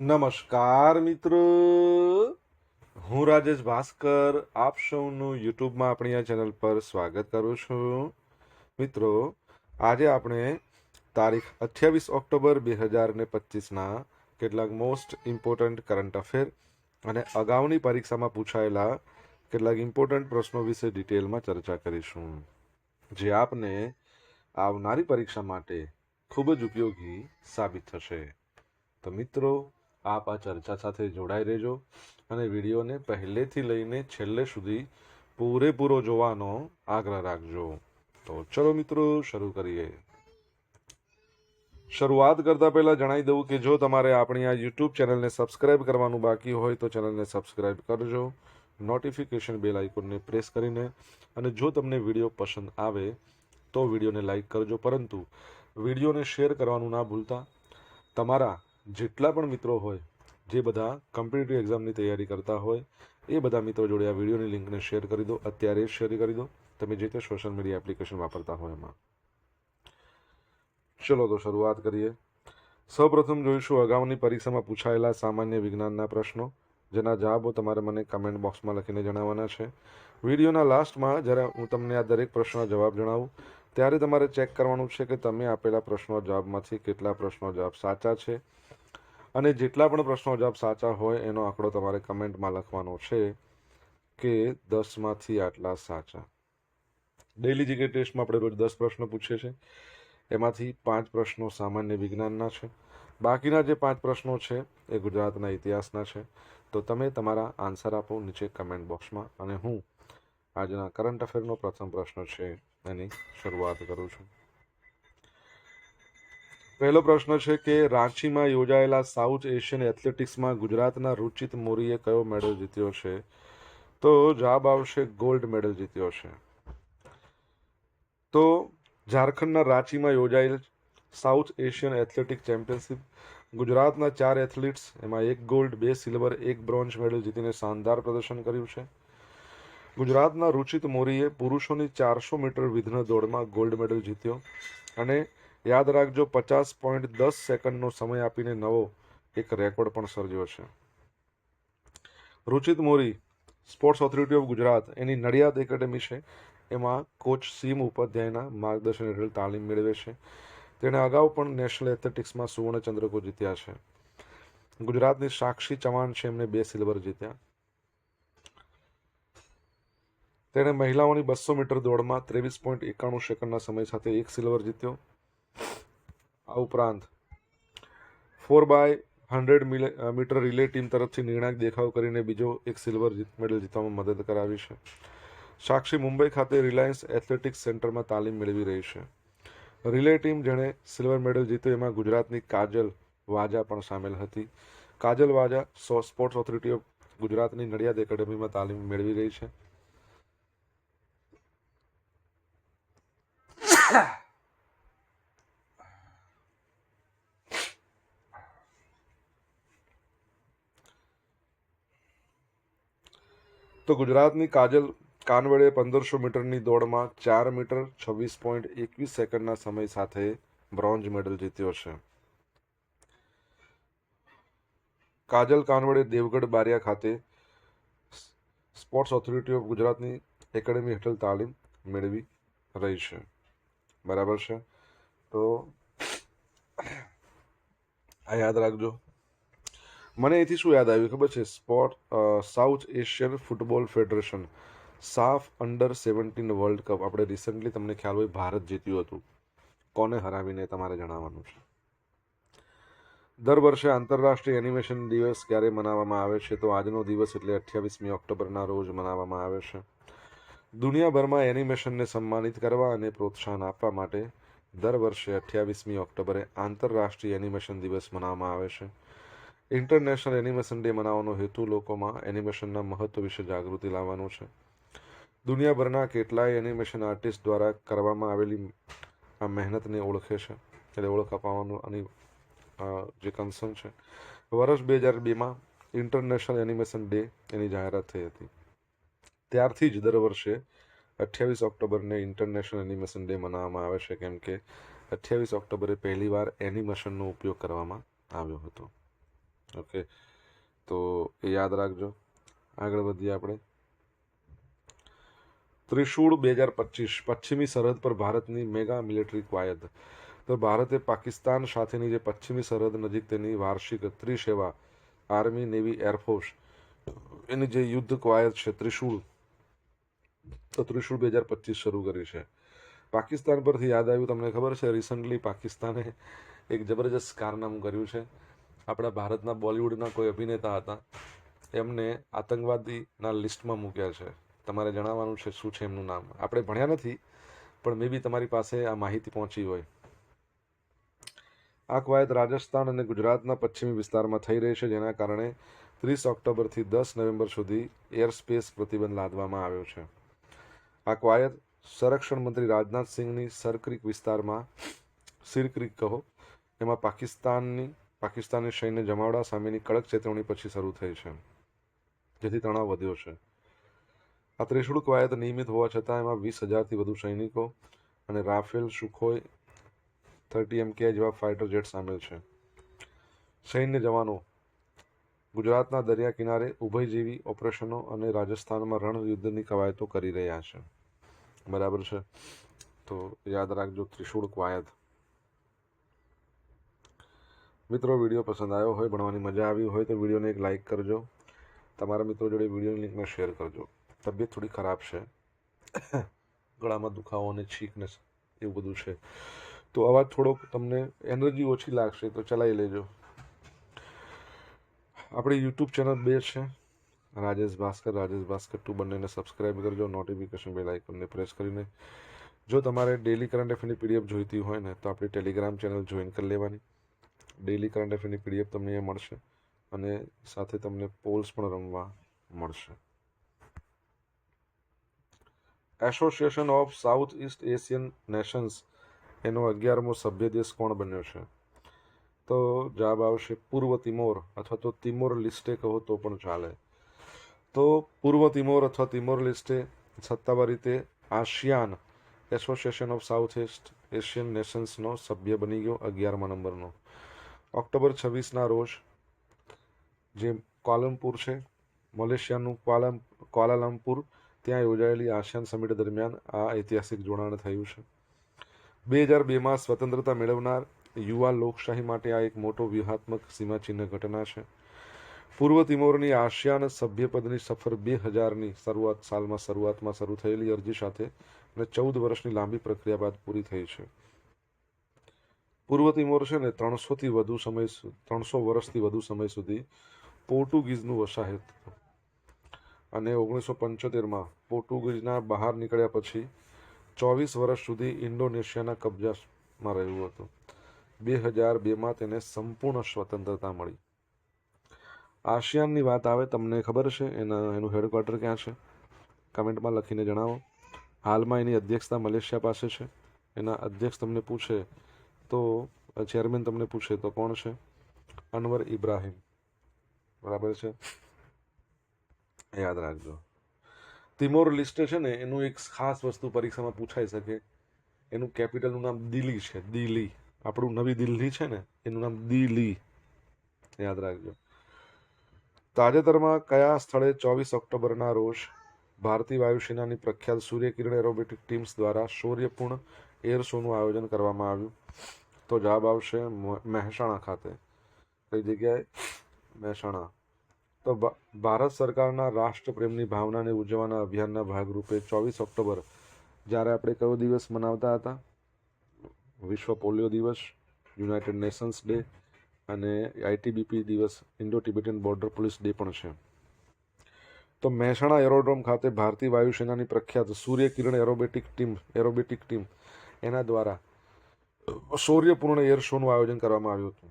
નમસ્કાર મિત્રો, હું રાજેશ ભાસ્કર આપ સૌનું યુટ્યુબમાં આપણી આ ચેનલ પર સ્વાગત કરું છું. મિત્રો, આજે આપણે તારીખ 28 ઓક્ટોબર 2025ના કેટલાક મોસ્ટ ઇમ્પોર્ટન્ટ કરંટ અફેર અને અગાઉની પરીક્ષામાં પૂછાયેલા કેટલાક ઇમ્પોર્ટન્ટ પ્રશ્નો વિશે ડિટેલમાં ચર્ચા કરીશું, જે આપને આવનારી પરીક્ષા માટે ખૂબ જ ઉપયોગી સાબિત થશે. તો મિત્રો, આપ આ ચર્ચા સાથે જોડાઈ રહેજો અને વિડીયોને પહેલેથી લઈને છેલ્લે સુધી પૂરેપૂરો જોવાનો આગ્રહ રાખજો. તો ચલો મિત્રો, શરૂ કરીએ. શરૂઆત કરતા પહેલા જણાવી દઉં કે જો તમારે આપણી આ યુટ્યુબ ચેનલને સબસ્ક્રાઇબ કરવાનું બાકી હોય તો ચેનલને સબસ્ક્રાઇબ કરજો, નોટિફિકેશન બેલ આઇકોનને પ્રેસ કરીને, અને જો તમને વિડીયો પસંદ આવે તો વિડીયોને લાઈક કરજો, પરંતુ વિડીયોને શેર કરવાનું ના ભૂલતા. તમારા જેટલા પણ મિત્રો હોય, જે બધા કોમ્પિટિટિવ એક્ઝામની તૈયારી કરતા હોય, એ બધા મિત્રો જોડે આ વિડીયોની લિંકને શેર કરી દો. અત્યારે શેર કરી દો, તમે જે તે સોશિયલ મીડિયા એપ્લિકેશન વાપરતા હોય એમાં. ચલો તો શરૂઆત કરીએ. સૌપ્રથમ જોઈશું અગાઉની પરીક્ષામાં પૂછાયેલા સામાન્ય વિજ્ઞાનના પ્રશ્નો, જેના જવાબો તમારે મને કમેન્ટ બોક્સમાં લખીને જણાવવાના છે. વિડીયોના લાસ્ટમાં જ્યારે હું તમને આ દરેક પ્રશ્નનો જવાબ જણાવું ત્યારે તમારે ચેક કરવાનું છે કે તમે આપેલા પ્રશ્નો જવાબમાંથી કેટલા પ્રશ્નો જવાબ સાચા છે, અને જેટલા પણ પ્રશ્નો જવાબ સાચા હોય એનો આંકડો તમારે કમેન્ટમાં લખવાનો છે કે 10માંથી આટલા સાચા. ડેઇલી જીકે ટેસ્ટમાં આપણે રોજ 10 પ્રશ્નો પૂછીએ છીએ, એમાંથી 5 પ્રશ્નો સામાન્ય વિજ્ઞાનના છે. બાકીના જે 5 પ્રશ્નો છે એ ગુજરાતના ઇતિહાસના છે. તો તમે તમારા આન્સર આપો નીચે કમેન્ટ બોક્સમાં, અને હું આજના કરંટ અફેરનો પ્રથમ પ્રશ્ન છે એની શરૂઆત કરું છું. પહેલો પ્રશ્ન છે કે રાંચીમાં યોજાયેલા સાઉથ એશિયન એથ્લેટિક્સમાં ગુજરાતના રુચિત મોરીએ કયો મેડલ જીત્યો છે? તો જવાબ આવશે ગોલ્ડ મેડલ જીત્યો છે. તો ઝારખંડના રાંચીમાં યોજાયેલ સાઉથ એશિયન એથ્લેટિક ચેમ્પિયનશિપ ગુજરાતના 4 એથ્લીટ્સ, એમાં 1 ગોલ્ડ, 2 સિલ્વર, 1 બ્રોન્ઝ મેડલ જીતીને શાનદાર પ્રદર્શન કર્યું છે. ગુજરાતના રુચિત મોરીએ પુરુષોની 400 મીટર વિધ્ન દોડમાં ગોલ્ડ મેડલ જીત્યો, અને યાદ રાખજો 50.10 સેકન્ડનો સમય આપીને નવો એક રેકોર્ડ પણ સર્જ્યો છે. Ruchit Mori sports authority of Gujarat એની નડિયાદ એકેડેમી છે, એમાં કોચ સીમ ઉપાધ્યાયના માર્ગદર્શન હેઠળ તાલીમ મેળવે છે. તેણે અગાઉ પણ નેશનલ એથ્લેટિક્સમાં સુવર્ણ ચંદ્રકો જીત્યા છે. ગુજરાતની સાક્ષી ચૌહાણ છે, એમને 2 સિલ્વર જીત્યા. તેણે મહિલાઓની 200 મીટર દોડમાં 23.91 સેકન્ડના સમય સાથે 1 સિલ્વર જીત્યો. આ ઉપરાંત 4x100 મીટર રિલે ટીમ તરફથી નિર્ણાયક દેખાવ કરીને બીજો 1 સિલ્વર મેડલ જીતવામાં મદદ કરાવી છે. સાક્ષી મુંબઈ ખાતે રિલાયન્સ એથ્લેટિક્સ સેન્ટરમાં તાલીમ મેળવી રહી છે. રિલે ટીમ જેણે સિલ્વર મેડલ જીત્યો એમાં ગુજરાતની કાજલ વાજા પણ સામેલ હતી. કાજલ વાજા સ્પોર્ટ્સ ઓથોરિટી ઓફ ગુજરાતની નડિયાદ એકેડેમીમાં તાલીમ મેળવી રહી છે. તો ગુજરાતની કાજલ કાનવડે 1500 મીટરની દોડમાં 4 મીટર 26.21 સેકન્ડના સમય સાથે બ્રોન્ઝ મેડલ જીત્યો છે. કાજલ કાનવડે દેવગઢ બારિયા ખાતે સ્પોર્ટ્સ ઓથોરિટી ઓફ ગુજરાતની એકેડેમી હેઠળ તાલીમ મેળવી રહી છે. બરાબર છે? તો આ યાદ રાખજો. મને એથી શું યાદ આવ્યું ખબર છે? સાઉથ એશિયન ફૂટબોલ ફેડરેશન સાફ અંડર-17 વર્લ્ડ કપ આપણે રિસેન્ટલી, તમને ખ્યાલ હોય, ભારત જીત્યું હતું. કોને હરાવીને તમારે જણાવવાનું છે. દર વર્ષે આંતરરાષ્ટ્રીય એનિમેશન દિવસ ક્યારે મનાવવામાં આવે છે? તો આજનો દિવસ એટલે 28મી ઓક્ટોબરના રોજ મનાવવામાં આવે છે. દુનિયાભરમાં એનિમેશનને સન્માનિત કરવા અને પ્રોત્સાહન આપવા માટે દર વર્ષે 28મી ઓક્ટોબરે આંતરરાષ્ટ્રીય એનિમેશન દિવસ મનાવવામાં આવે છે. ઇન્ટરનેશનલ એનિમેશન ડે મનાવવાનો હેતુ લોકોમાં એનિમેશનના મહત્વ વિશે જાગૃતિ લાવવાનો છે. દુનિયાભરના કેટલાય એનિમેશન આર્ટિસ્ટ દ્વારા કરવામાં આવેલી આ મહેનતને ઓળખે છે, એટલે ઓળખ અપાવવાનું અને જે કન્સર્ન છે. વર્ષ 2002માં ઇન્ટરનેશનલ એનિમેશન ડે એની જાહેરાત થઈ હતી. ત્યારથી જ દર વર્ષે 28 ઓક્ટોબરને ઇન્ટરનેશનલ એનિમેશન ડે મનાવવામાં આવે છે, કેમ કે 28 ઓક્ટોબરે પહેલીવાર એનિમેશનનો ઉપયોગ કરવામાં આવ્યો હતો. ઓકે, તો એ યાદ રાખજો. આગળ વધીએ આપણે. ત્રિશુળ 2025 પશ્ચિમી સરહદ પર ભારતની મેગા મિલિટરી કવાયત. તો ભારતે પાકિસ્તાન સાથેની જે પશ્ચિમી સરહદ નજીક તેની વાર્ષિક ત્રિસેવા આર્મી, નેવી, એરફોર્સ એની જે યુદ્ધ કવાયત છે ત્રિશુળ, તો ત્રિશુળ 2025 શરૂ કરી છે. પાકિસ્તાન પરથી યાદ આવ્યું, તમને ખબર છે રિસન્ટલી પાકિસ્તાને એક જબરજસ્ત કારનામું કર્યું છે. આપણા ભારતના બોલિવૂડના કોઈ અભિનેતા હતા, એમને આતંકવાદીના લિસ્ટમાં મૂક્યા છે. તમારે જણાવવાનું છે શું છે એમનું નામ. આપણે ભણ્યા નથી, પણ મે બી તમારી પાસે આ માહિતી પહોંચી હોય. આ કવાયત રાજસ્થાન અને ગુજરાતના પશ્ચિમી વિસ્તારમાં થઈ રહી છે, જેના કારણે 30 ઓક્ટોબરથી 10 નવેમ્બર સુધી એર સ્પેસ પ્રતિબંધ લાદવામાં આવ્યો છે. આ કવાયત સંરક્ષણ મંત્રી રાજનાથ સિંહની સરક્રિક વિસ્તારમાં, સિરક્રિક કહો, એમાં પાકિસ્તાની સૈન્ય જમાવડા સામેની કડક ચેતવણી પછી શરૂ થઈ છે, જેથી તણાવ વધ્યો છે. આ ત્રિશુળ કવાયત નિયમિત હોવા છતાં એમાં 20,000થી વધુ સૈનિકો અને રાફેલ, સુખોઈ 30 MKI જેવા ફાઇટર જેટ સામેલ છે. સૈન્ય જવાનો ગુજરાતના દરિયા કિનારે ઉભયજીવી ઓપરેશનો અને રાજસ્થાનમાં રણયુદ્ધની કવાયતો કરી રહ્યા છે. બરાબર છે, તો યાદ રાખજો ત્રિશુળ કવાયત. મિત્રો, વિડીયો પસંદ આવ્યો હોય, ભણવાની મજા આવી હોય તો વિડીયોને એક લાઇક કરજો. તમારા મિત્રો જોડે વિડીયોની લિંકને શેર કરજો. તબિયત થોડી ખરાબ છે, ગળામાં દુખાવો અને છીકને એવું બધું છે, તો અવાજ થોડોક તમને એનર્જી ઓછી લાગશે તો ચલાવી લેજો. આપણી યુટ્યુબ ચેનલ 2 છે, રાજેશ ભાસ્કર 2, બંનેને સબસ્ક્રાઈબ કરજો. નોટિફિકેશન બેલ આઇકનને પ્રેસ કરીને. જો તમારે ડેલી કરંટ અફેરની પીડીએફ જોઈતી હોય ને તો આપણી ટેલિગ્રામ ચેનલ જોઈન કરી લેવાની. ડેલી કરંટ અફેરની પીડીએફ તમને એ મળશે અને સાથે તમને પોલ્સ પણ રમવા મળશે. Association of South East Asian Nations એનો 11મો સભ્ય દેશ કોણ બન્યો છે? તો જવાબ આવશે પૂર્વ તિમોર, અથવા તો તિમોર લિસ્ટે કહો તો પણ ચાલે. તો પૂર્વ તિમોર અથવા તિમોર લિસ્ટે સત્તાવાર રીતે ASEAN association of South East Asian નેશન્સનો સભ્ય બની ગયો, 11મા નંબરનો. ઓક્ટોબર 26ના રોજ જે કોલમપુર છે, મલેશિયાનું ક્વાલાલંપુર, ત્યાં યોજાયેલી આસિયાન સમિટ દરમિયાન આ ઐતિહાસિક જોડાણ થયું છે. 2002માં સ્વતંત્રતા મેળવનાર યુવા લોકશાહી માટે આ એક મોટો વ્યૂહાત્મક સીમાચિહ્ન ઘટના છે. પૂર્વ તિમોરની આસિયાન સભ્યપદની સફર 2000ની શરૂઆતમાં શરૂ થયેલી અરજી સાથે અને 14 વર્ષની લાંબી પ્રક્રિયા બાદ પૂરી થઈ છે. પૂર્વ તિમોર છે ને 300 વર્ષથી વધુ સમય સુધી પોર્ટુગીઝનું વસાહત હતું, અને 1975માં પોર્ટુગીઝના બહાર નીકળ્યા પછી 24 વર્ષ સુધી ઇન્ડોનેશિયાના કબજામાં રહ્યું હતું. 2002માં તેને સંપૂર્ણ સ્વતંત્રતા મળી. આસિયાનની વાત આવે, તમને ખબર છે એનું હેડક્વાર્ટર ક્યાં છે? કમેન્ટમાં લખીને જણાવો. હાલમાં એની અધ્યક્ષતા મલેશિયા પાસે છે. એના અધ્યક્ષ તમને પૂછે તો, ચેરમેન તમને પૂછે તો કોણ છે? અનવર ઇબ્રાહિમ. બરાબર છે, યાદ રાખજો. તિમોર લિસ્ટે છે ને, એનું એક ખાસ વસ્તુ પરીક્ષામાં પૂછાઈ શકે. એનું કેપિટલનું નામ દિલ્હી છે. દિલ્હી, આપણું નવી દિલ્હી છે ને, એનું નામ દિલ્હી, યાદ રાખજો. તાજેતરમાં કયા સ્થળે 24 ઓક્ટોબરના રોજ ભારતીય વાયુસેનાની પ્રખ્યાત સૂર્યકિરણ એરોબેટિક ટીમ્સ દ્વારા શૌર્યપૂર્ણ એર શોનું આયોજન કરવામાં આવ્યું? તો જવાબ આવશે મહેસાણા ખાતે. કઈ જગ્યાએ? મહેસાણા. તો ભારત સરકારના રાષ્ટ્રપ્રેમની ભાવનાને ઉજવવાના અભિયાનના ભાગરૂપે 24 ઓક્ટોબર, જ્યારે આપણે કયો દિવસ મનાવતા હતા? વિશ્વ પોલિયો દિવસ, યુનાઇટેડ નેશન્સ ડે અને ITBP દિવસ, Indo Tibetan border police day પણ છે. તો મહેસાણા એરોડ્રોમ ખાતે ભારતીય વાયુસેનાની પ્રખ્યાત સૂર્યકિરણ એરોબેટિક ટીમ એના દ્વારા શૌર્યપૂર્ણ એર શોનું આયોજન કરવામાં આવ્યું હતું.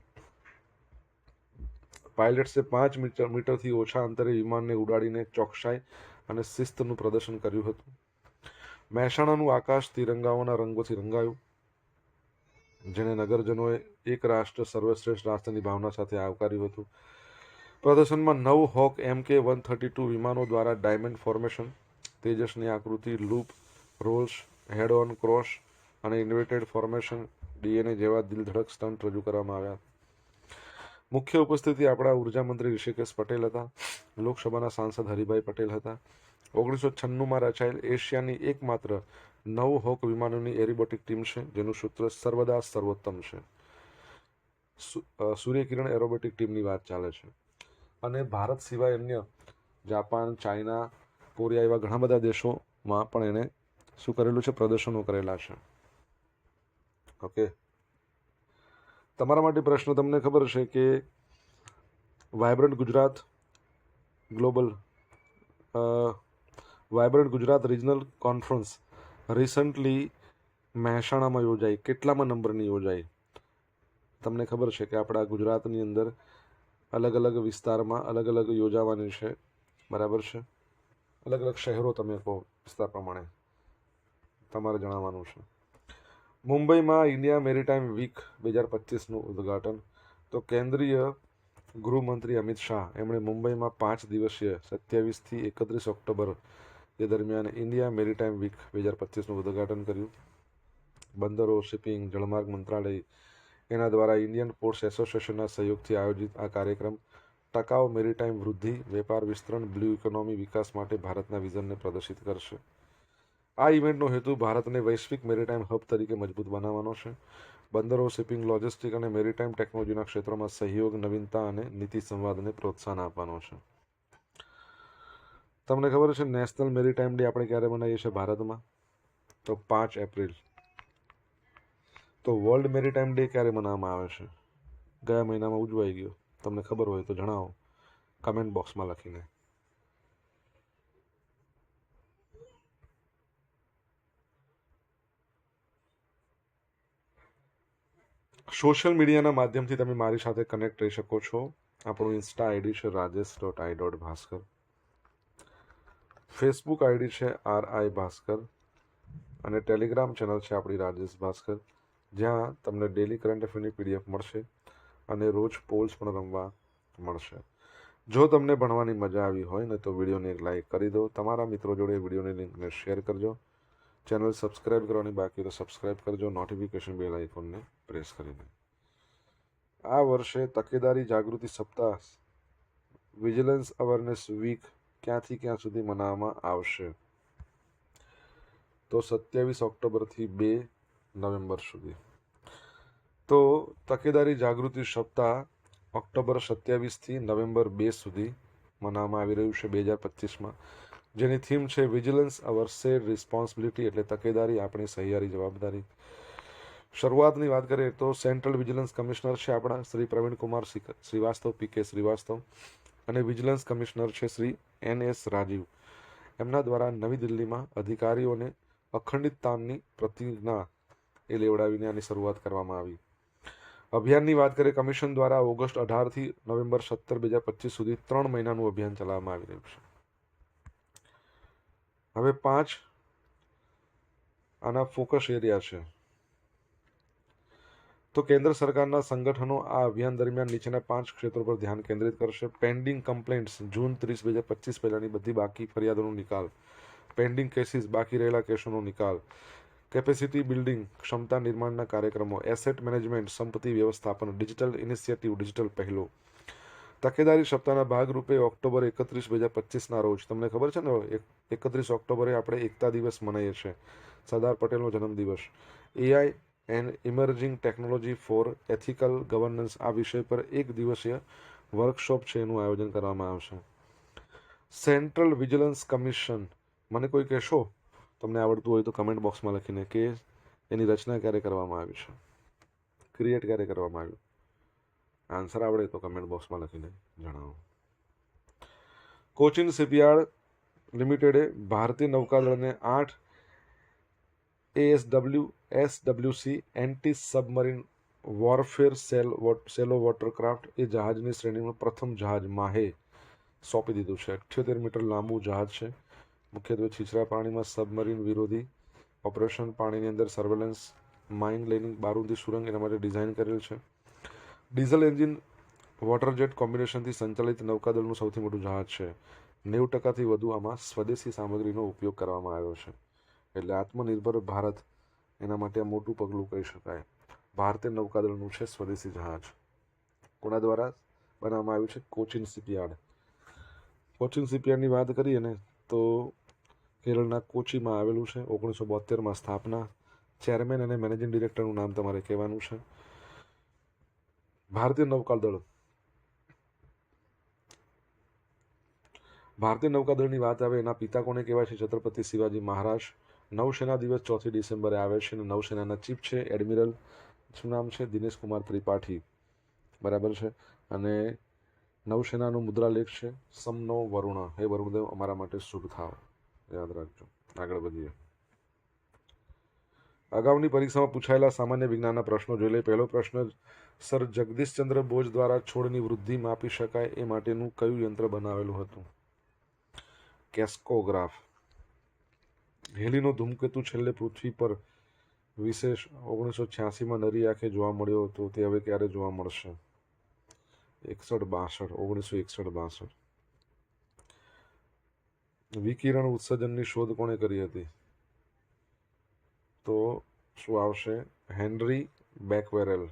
પાયલટ્સે 5 મીટરથી ઓછા અંતરે વિમાનને ઉડાડીને ચોકસાઈ અને શિસ્તનું પ્રદર્શન કર્યું હતું. મહેસાણાનું આકાશ તિરંગાઓના રંગોથી રંગાયું, જેને નગરજનોએ એક રાષ્ટ્ર સર્વશ્રેષ્ઠ રાષ્ટ્રની ભાવના સાથે આવકાર્યું હતું. પ્રદર્શનમાં 9 હોક MK-132 વિમાનો દ્વારા ડાયમંડ ફોર્મેશન, તેજસની આકૃતિ, loop, rolls, head on cross અને ઇન્વેટેડ ફોર્મેશન DNA જેવા દિલધડક સ્ટન્ટ રજૂ કરવામાં આવ્યા. મુખ્ય ઉપસ્થિતિ આપણા ઉર્જા મંત્રી ઋષિકેશ પટેલ હતા. લોકસભાના સાંસદ હરિભાઈ પટેલ હતા. 1996માં રચાયેલ એશિયાની એકમાત્ર 9 હોક વિમાનોની એરોબોટિક ટીમ છે, જેનું સૂત્ર સર્વદા સર્વોત્તમ છે. સૂર્યકિરણ એરોબોટિક ટીમની વાત ચાલે છે. અને ભારત સિવાય અન્ય જાપાન, ચાઇના, કોરિયા એવા ઘણા બધા દેશોમાં પણ એને શું કરેલું છે? પ્રદર્શનો કરેલા છે. ઓકે, તમારા માટે પ્રશ્ન, તમને ખબર છે કે vibrant Gujarat global vibrant Gujarat regional conference recently મહેસાણામાં યોજાઈ. કેટલામાં નંબરની યોજાઈ? તમને ખબર છે કે આપણા ગુજરાતની અંદર અલગ અલગ વિસ્તારમાં અલગ અલગ યોજાવાની છે, બરાબર છે? અલગ અલગ શહેરો તમે કહો વિસ્તાર પ્રમાણે તમારે જણાવવાનું છે. મુંબઈમાં ઇન્ડિયા મેરીટાઈમ વીક 2025નું ઉદ્ઘાટન. તો કેન્દ્રીય ગૃહમંત્રી અમિત શાહ એમણે મુંબઈમાં 5 દિવસીય 27થી 31 ઓક્ટોબર એ દરમિયાન ઇન્ડિયા મેરીટાઈમ વીક 2025નું ઉદ્ઘાટન કર્યું. બંદરો, શિપિંગ, જળમાર્ગ મંત્રાલય એના દ્વારા ઇન્ડિયન પોર્ટ્સ એસોસિએશનના સહયોગથી આયોજિત આ કાર્યક્રમ ટકાઉ મેરીટાઈમ વૃદ્ધિ, વેપાર વિસ્તરણ, બ્લુ ઇકોનોમી વિકાસ માટે ભારતના વિઝનને પ્રદર્શિત કરશે. આ ઇવેન્ટનો હેતુ ભારતને વૈશ્વિક મેરીટાઈમ હબ તરીકે મજબૂત બનાવવાનો છે. બંદરો, શિપિંગ, લોજિસ્ટિક અને મેરીટાઈમ ટેકનોલોજીના ક્ષેત્રોમાં સહયોગ, નવીનતા અને નીતિ સંવાદને પ્રોત્સાહન આપવાનો છે. તમને ખબર છે નેશનલ મેરીટાઈમ ડે આપણે ક્યારે મનાવીએ છીએ ભારતમાં? તો 5 એપ્રિલ. તો વર્લ્ડ મેરીટાઈમ ડે ક્યારે મનાવવામાં આવે છે? ગયા મહિનામાં ઉજવાઈ ગયો. તમને ખબર હોય તો જણાવો કમેન્ટ બોક્સમાં લખીને. સોશિયલ મીડિયાના માધ્યમથી તમે મારી સાથે કનેક્ટ રહી શકો છો. આપણું ઇન્સ્ટા આઈડી છે rajesh.i.bhaskar. ફેસબુક આઈડી છે RI ભાસ્કર. અને ટેલિગ્રામ ચેનલ છે આપણી રાજેશ ભાસ્કર, જ્યાં તમને ડેલી કરંટ અફેરની PDF મળશે અને રોજ પોલ્સ પણ રમવા મળશે. જો તમને ભણવાની મજા આવી હોય ને તો વિડીયોને એક લાઇક કરી દો. તમારા મિત્રો જોડે વિડીયોની લિંકને શેર કરજો. ચેનલ સબસ્ક્રાઇબ કરવાની બાકી તો સબસ્ક્રાઇબ કરજો, નોટિફિકેશન બેલ આઇકોનને પ્રેસ કરીને. આ વર્ષે તકેદારી જાગૃતિ સપ્તાહ વિજિલન્સ અવેરનેસ વીક ક્યાંથી ક્યાં સુધી મનાવવામાં આવશે? તો 27 ઓક્ટોબરથી 2 નવેમ્બર સુધી. તો તકેદારી જાગૃતિ સપ્તાહ ઓક્ટોબર 27થી નવેમ્બર 2 સુધી મનાવવામાં આવી રહ્યું છે 2025માં, જેની થીમ છે વિજિલન્સ અવર શેર્ડ રિસ્પોન્સિબિલિટી, એટલે તકેદારી આપણી સહિયારી જવાબદારી. શરૂઆતની વાત કરીએ તો સેન્ટ્રલ વિજિલન્સ કમિશનર છે આપણા શ્રી પ્રવીણકુમાર શ્રીવાસ્તવ, PK શ્રીવાસ્તવ, અને વિજિલન્સ કમિશનર છે શ્રી NS રાજીવ. એમના દ્વારા નવી દિલ્હીમાં અધિકારીઓને અખંડિતતાની પ્રતિજ્ઞા એ લેવડાવીને આની શરૂઆત કરવામાં આવી. અભિયાનની વાત કરીએ, કમિશન દ્વારા ઓગસ્ટ 18થી નવેમ્બર 17, 2025 સુધી 3 મહિનાનું અભિયાન ચલાવવામાં આવી રહ્યું છે. હવે 5 આના ફોકસ એરિયા છે. તો કેન્દ્ર સરકારના સંગઠનો આ અભિયાન દરમિયાન નીચેના 5 ક્ષેત્રો પર ધ્યાન કેન્દ્રિત કરશે. પેન્ડિંગ કમ્પ્લેન્ટ્સ જૂન 30, 2025 પહેલાની બધી બાકી ફરિયાદોનો નિકાલ. પેન્ડિંગ કેસીસ બાકી રહેલા કેસોનો નિકાલ. કેપેસિટી બિલ્ડિંગ ક્ષમતા નિર્માણના કાર્યક્રમો. એસેટ મેનેજમેન્ટ સંપત્તિ વ્યવસ્થાપન. ડિજિટલ ઇનિશિયેટિવ ડિજિટલ પહેલો. તકેદારી સપ્તાહના ભાગરૂપે ઓક્ટોબર 31, 2025ના રોજ તમને ખબર છે ને 31 ઓક્ટોબરે આપણે એકતા દિવસ મનાવીએ છીએ, સરદાર પટેલનો જન્મદિવસ. AI and emerging technology for ethical governance આ વિષય પર 1 દિવસીય વર્કશોપ છે એનું આયોજન કરવામાં આવશે. સેન્ટ્રલ વિજિલન્સ કમિશન, મને કોઈ કહેશો તમને આવડતું હોય તો કમેન્ટ બોક્સમાં લખીને કે એની રચના ક્યારે કરવામાં આવી છે, ક્રિએટ ક્યારે કરવામાં આવ્યું? આન્સર આવડે તો કમેન્ટ બોક્સમાં લખીને જણાવો. કોચિન શિપયાર્ડ લિમિટેડે ભારતીય નૌકાદળને 8 SWC એન્ટી સબમરીન વોરફેર સેલો વોટરક્રાફ્ટ એ જહાજની શ્રેણીનું પ્રથમ જહાજ માહે સોંપી દીધું છે. 78 મીટર લાંબુ જહાજ છે. મુખ્યત્વે છીછરા પાણીમાં સબમરીન વિરોધી ઓપરેશન, પાણીની અંદર સર્વેલન્સ, માઇન લેનિંગ, બારૂદી સુરંગ એના માટે ડિઝાઇન કરેલ છે. ડીઝલ એન્જિન વોટરજેટ કોમ્બિનેશનથી સંચાલિત નૌકાદળનું સૌથી મોટું જહાજ છે. 90%થી વધુ આમાં સ્વદેશી સામગ્રીનો ઉપયોગ કરવામાં આવ્યો છે. એટલે આત્મનિર્ભર ભારત એના માટે આ મોટું પગલું કહી શકાય. ભારતીય નૌકાદળનું છે સ્વદેશી જહાજ. કોના દ્વારા? બનાવવામાં આવ્યું છે કોચિન શિપયાર્ડ. કોચિન શિપયાર્ડની વાત કરીએ ને તો કેરળના કોચીમાં આવેલું છે. 1972માં સ્થાપના. ચેરમેન અને મેનેજિંગ ડિરેક્ટરનું નામ તમારે કહેવાનું છે. ભારતીય નૌકાદળની વાત આવે એના પિતા કોને કહેવાય છે? છત્રપતિ શિવાજી મહારાજ. નૌસેના દિવસ 4 ડિસેમ્બરે આવે છે અને નૌસેનાના ચીફ છે એડમિરલ, શું નામ છે? દિનેશ કુમાર ત્રિપાઠી. બરાબર છે. અને નૌસેનાનું મુદ્રાલેખ છે સમનો વરુણ. હે વરુણદેવ, અમારા માટે શુભ થાવ. યાદ રાખજો. આગળ વધીએ. અગાઉની પરીક્ષામાં પૂછાયેલા સામાન્ય વિજ્ઞાનના પ્રશ્નો જોઈ લે. પહેલો પ્રશ્ન, સર જગદીશચંદ્ર બોઝ દ્વારા છોડની વૃદ્ધિ માપી શકાય એ માટેનું કયું યંત્ર બનાવેલું હતું? કેસ્કોગ્રાફ. હેલીનો ધૂમકેતુ છેલ્લે પૃથ્વી પર વિશેષ 1986માં નરી આંખે જોવા મળ્યો હતો. તે હવે ક્યારે જોવા મળશે? 1961. વિકિરણ ઉત્સર્જનની શોધ કોણે કરી હતી? તો શું આવશે? હેનરી બેકવેરેલ.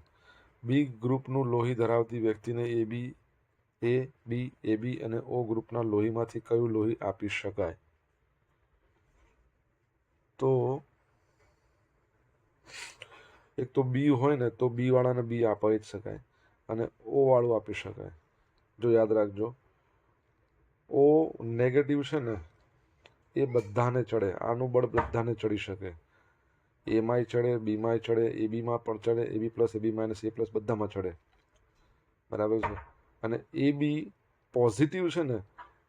બી ગ્રુપનું લોહી ધરાવતી વ્યક્તિને એબી અને ઓ ગ્રુપના લોહીમાંથી કયું લોહી આપી શકાય? તો એક તો બી હોય ને તો બી વાળાને બી આપી જ શકાય અને ઓ વાળું આપી શકાય. જો યાદ રાખજો, ઓ નેગેટિવ છે ને એ બધાને ચડે. આનું બળ બધાને ચડી શકે. એમાંય ચડે, બીમાંય ચડે, એબીમાં પણ ચડે, એબી પ્લસ, એબી માઇનસ, એ પ્લસ બધામાં ચડે. બરાબર છે. અને એ બી પોઝિટિવ છે ને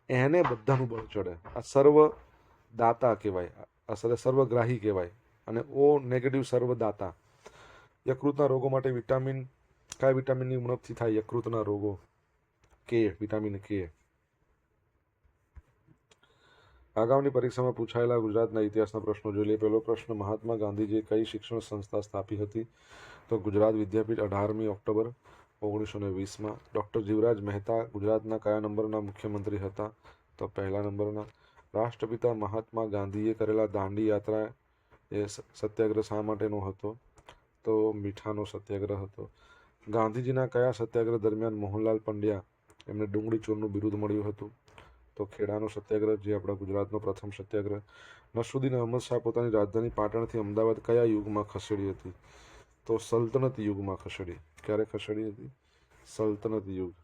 એને બધાનું બળ ચડે. આ સર્વદાતા કહેવાય, આ સર્વગ્રાહી કહેવાય. અને ઓ નેગેટિવ સર્વદાતા. યકૃતના રોગો માટે કયા વિટામિનની ઉણપથી થાય યકૃતના રોગો? વિટામિન કે. અગાઉની પરીક્ષામાં પૂછાયેલા ગુજરાતના ઇતિહાસના પ્રશ્નો જોઈ લઈએ. પહેલો પ્રશ્ન, મહાત્મા ગાંધીજીએ કઈ શિક્ષણ સંસ્થા સ્થાપી હતી? તો ગુજરાત વિદ્યાપીઠ 18મી ઓક્ટોબર 1920માં. ડૉક્ટર જીવરાજ મહેતા ગુજરાતના કયા નંબરના મુખ્યમંત્રી હતા? તો પહેલા નંબરના. રાષ્ટ્રપિતા મહાત્મા ગાંધીએ કરેલા દાંડી યાત્રા એ સત્યાગ્રહ શા માટેનો હતો? તો મીઠાનો સત્યાગ્રહ હતો. ગાંધીજીના કયા સત્યાગ્રહ દરમિયાન મોહનલાલ પંડ્યા એમને ડુંગળી ચોરનું બિરુદ મળ્યું હતું? તો ખેડાનો સત્યાગ્રહ, જે આપણા ગુજરાતનો પ્રથમ સત્યાગ્રહ. નસરુદ્દીન અહમદ શાહ પોતાની રાજધાની પાટણથી અમદાવાદ કયા યુગમાં ખસેડી હતી? તો સલ્તનત યુગમાં ખસેડી. ક્યારે ખસેડી હતી? સલ્તનત યુગ.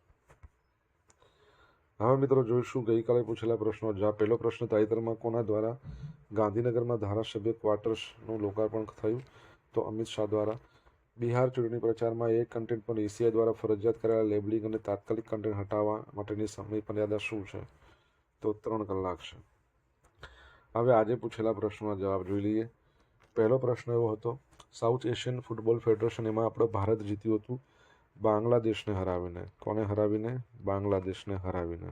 હવે મિત્રો જોઈશું ગઈકાલે પૂછેલા પ્રશ્નો. પહેલો પ્રશ્ન, તાજેતરમાં કોના દ્વારા ગાંધીનગરમાં ધારાસભ્ય ક્વાર્ટર્સનું લોકાર્પણ થયું? તો અમિત શાહ દ્વારા. બિહાર ચૂંટણી પ્રચારમાં એક કન્ટેન્ટ પર ECI દ્વારા ફરજિયાત કરેલા લેબલિંગ અને તાત્કાલિક કન્ટેન્ટ હટાવવા માટેની સમય મર્યાદા શું છે? તો 3 કલાક છે. હવે આજે પૂછેલા પ્રશ્નોના જવાબ જોઈ લઈએ. પહેલો પ્રશ્ન એવો હતો, સાઉથ એશિયન ફૂટબોલ ફેડરેશન, એમાં આપણે ભારત જીત્યું હતું બાંગ્લાદેશને હરાવીને. કોને હરાવીને? બાંગ્લાદેશને હરાવીને.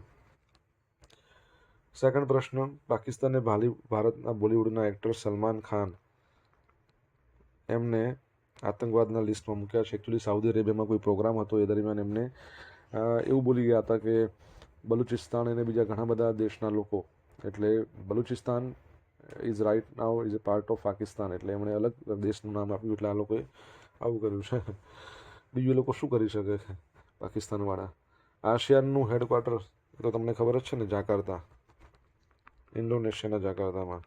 સેકન્ડ પ્રશ્ન, પાકિસ્તાને ભારતના બોલિવૂડના એક્ટર સલમાન ખાન એમને આતંકવાદના લિસ્ટમાં મૂક્યા છે. એકચ્યુઅલી સાઉદી અરેબિયામાં કોઈ પ્રોગ્રામ હતો એ દરમિયાન એમને એવું બોલી ગયા હતા કે બલુચિસ્તાન અને બીજા ઘણા બધા દેશના લોકો, એટલે Balochistan is right now is a part of Pakistan, એટલે એમણે અલગ દેશનું નામ આપ્યું. એટલે આ લોકોએ આવું કર્યું છે. બીજું એ લોકો શું કરી શકે છે પાકિસ્તાનવાળા? આસિયાનનું હેડક્વાર્ટર તો તમને ખબર જ છે ને, જાકાર્તા, ઇન્ડોનેશિયાના જાકાર્તામાં.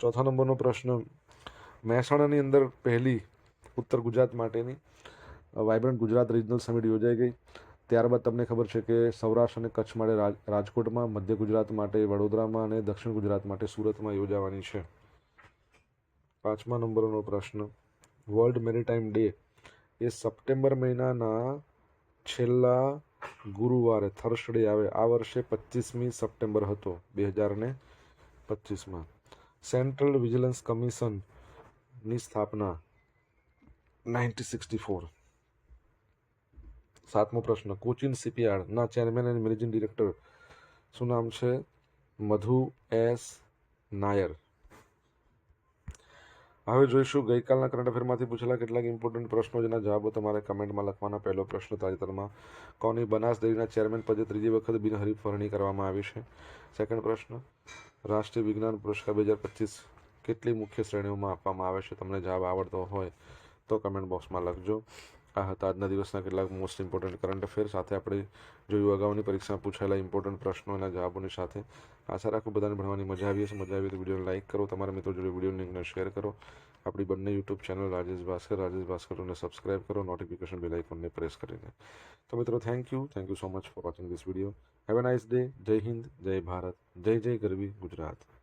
ચોથા નંબરનો પ્રશ્ન, મહેસાણાની અંદર પહેલી ઉત્તર ગુજરાત માટેની વાઇબ્રન્ટ ગુજરાત રિજનલ સમિટ યોજાઈ ગઈ. ત્યારબાદ તમને ખબર છે કે સૌરાષ્ટ્ર અને કચ્છ માટે રાજકોટમાં, મધ્ય ગુજરાત માટે વડોદરામાં અને દક્ષિણ ગુજરાત માટે સુરતમાં યોજાવાની છે. 5મા નંબરનો પ્રશ્ન, વર્લ્ડ મેરીટાઈમ ડે એ સપ્ટેમ્બર મહિનાના છેલ્લા ગુરુવારે થર્સડે આવે. આ વર્ષે 25મી સપ્ટેમ્બર હતો 2025માં. સેન્ટ્રલ વિજિલન્સ કમિશનની સ્થાપના 1964. 7મો પ્રશ્ન, કોચિન શિપયાર્ડના ચેરમેન અને મેનેજિંગ ડિરેક્ટર શું નામ છે? મધુ એસ નાયર. હવે જોઈશું ગઈકાલના કરંટ અફેરમાંથી પૂછેલા કેટલાક ઇમ્પોર્ટન્ટ પ્રશ્નો, જેના જવાબો તમારે કમેન્ટમાં લખવાના. પહેલો પ્રશ્ન, તાજેતરમાં કોની બનાસ ડેરીના ચેરમેન પદે ત્રીજી વખત બિનહરીફ વરણી કરવામાં આવી છે? સેકન્ડ પ્રશ્ન, રાષ્ટ્રીય વિજ્ઞાન પુરસ્કાર 2025 કેટલી મુખ્ય શ્રેણીઓમાં આપવામાં આવે છે? તમને જવાબ આવડતો હોય તો કમેન્ટ બોક્સમાં લખજો. આ હતા આજના દિવસના કેટલાક મોસ્ટ ઇમ્પોર્ટન્ટ કરંટ અફેર. સાથે આપણે જોયું અગાઉની પરીક્ષામાં પૂછાયેલા ઇમ્પોર્ટન્ટ પ્રશ્નો અને જવાબોની સાથે. આશા રાખું બધાને ભણવાની મજા આવી હશે. મજા આવી તો વિડીયોને લાઇક કરો, તમારા મિત્રો જોડે વિડીયો લિંકને શેર કરો. આપણી બંને યુટ્યુબ ચેનલ રાજેશ ભાસ્કરને સબસ્ક્રાઇબ કરો, નોટિફિકેશન બેલ આઇકોનને પ્રેસ કરીને. તો મિત્રો thank you so much for watching this video. Have a nice day. જય હિન્દ, જય ભારત, જય જય ગરવી ગુજરાત.